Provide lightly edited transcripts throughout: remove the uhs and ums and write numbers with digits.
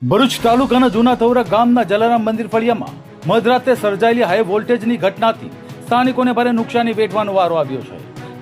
ભરૂચ તાલુકાના જૂના થૌરા ગામના જલારામ મંદિર ફળિયામાં મધરાતે સર્જાયેલી હાઈ વોલ્ટેજની ઘટનાથી સ્થાનિકોને ભારે નુકસાની વેઠવાનો વારો આવ્યો છે।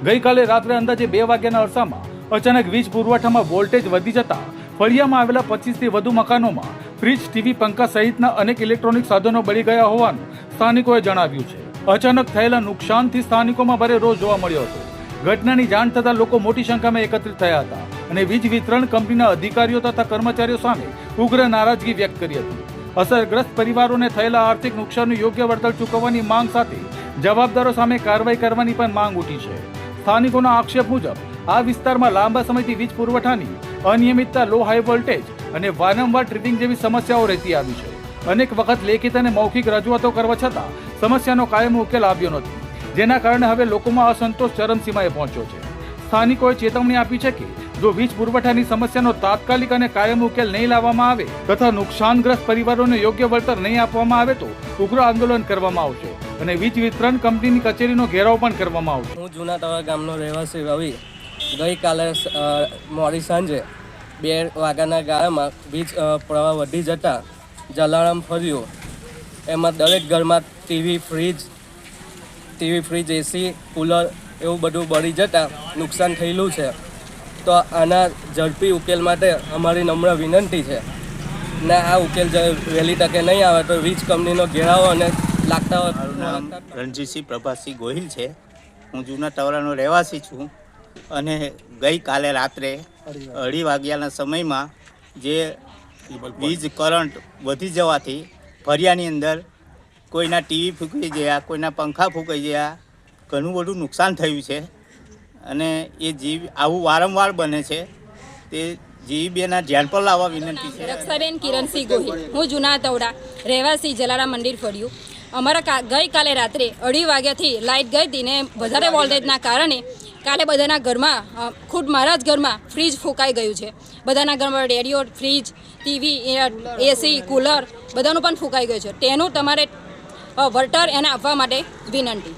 ગઈકાલે રાત્રે અંદાજે 2 વાગ્યાના અરસામાં અચાનક વીજ પુરવઠામાં વોલ્ટેજ વધી જતા ફળિયામાં આવેલા 25 થી વધુ મકાનોમાં ફ્રીજ, ટીવી, પંખા સહિતના અનેક ઇલેક્ટ્રોનિક સાધનો બળી ગયા હોવાનું સ્થાનિકોએ જણાવ્યું છે। અચાનક થયેલા નુકસાનથી સ્થાનિકોમાં ભારે રોષ જોવા મળ્યો હતો। ઘટનાની જાણ થતાં લોકો મોટી સંખ્યામાં એકત્રિત થયા હતા અને વીજ વિતરણ કંપનીના અધિકારીઓ તથા કર્મચારીઓ સામે ઉગ્ર નારાજગી વ્યક્ત કરી હતી। અસરગ્રસ્ત પરિવારોને થયેલા આર્થિક નુકસાનનું યોગ્ય વળતર ચૂકવવાની માંગ સાથે જવાબદારો સામે કાર્યવાહી કરવાની પણ માંગ ઉઠી છે। સ્થાનિકોના આક્ષેપ મુજબ આ વિસ્તારમાં લાંબા સમયથી વીજ પુરવઠાની અનિયમિતતા, લો હાઈ વોલ્ટેજ અને વારંવાર ટ્રિપિંગ જેવી સમસ્યાઓ રહેતી આવી છે। અનેક વખત લેખિત અને મૌખિક રજૂઆતો કરવા છતાં સમસ્યાનો કાયમી ઉકેલ આવ્યો નથી, જેના કારણે હવે લોકોમાં અસંતોષ ચરમસીમાએ પહોંચ્યો છે। સ્થાનિકોએ ચેતવણી આપી છે કે જો વીજ પુરવઠાની સમસ્યાનો તાત્કાલિક અને કાયમી ઉકેલ નહીં લાવવામાં આવે તથા નુકસાનગ્રસ્ત પરિવારોને યોગ્ય વળતર નહીં આપવામાં આવે તો ઉગ્ર આંદોલન કરવામાં આવશે અને વીજ વિતરણ કંપનીની કચેરીનો ઘેરાવ પણ કરવામાં આવશે। હું જૂના થૌરા ગામનો રહેવાસી રવિ ગઈકાલે મોડી સાંજે 2 વાગ્યાના ગાળામાં વીજ પ્રવાહ વધી જતાં જલારામ ફર્યું, એમાં દરેક ઘરમાં ટીવી, ફ્રીજ, એસી, કુલર એવું બધું બળી જતાં નુકસાન થયેલું છે। તો આના ઝડપી ઉકેલ માટે અમારી નમ્ર વિનંતી છે ને આ ઉકેલ વહેલી તકે નહીં આવે તો વીજ કંપનીનો ઘેરાવો અને લાગતા રણજીતસિંહ પ્રભાતસિંહ ગોહિલ છે। હું જૂના થૌરાનો રહેવાસી છું અને ગઈકાલે રાત્રે 2:30 વાગ્યાના સમયમાં જે વીજ કરંટ વધી જવાથી ફળિયાની અંદર કોઈના ટીવી ફૂંકાઈ ગયા, કોઈના પંખા ફૂંકાઈ ગયા, ઘણું બધું નુકસાન થયું છે અને એ જીવ આવું વારંવાર બને છે તે જીવીબેના ધ્યાન પર લાવવા વિનંતી છે। રક્ષાબેન કિરણસિંહ ગોહિલ, હું જૂના થૌરા રહેવાસી જલારામ મંદિર ફળિયું। અમારા ગઈકાલે રાત્રે 2:30 વાગ્યાથી લાઇટ ગઈ હતી ને વધારે વોલ્ટેજના કારણે કાલે બધાના ઘરમાં, ખુદ મારા જ ઘરમાં ફ્રીજ ફૂંકાઈ ગયું છે। બધાના ઘરમાં રેડિયો, ફ્રીજ, ટીવી, એસી, કુલર બધાનું પણ ફૂંકાઈ ગયું છે। તેનું તમારે વળતર એને આપવા માટે વિનંતી।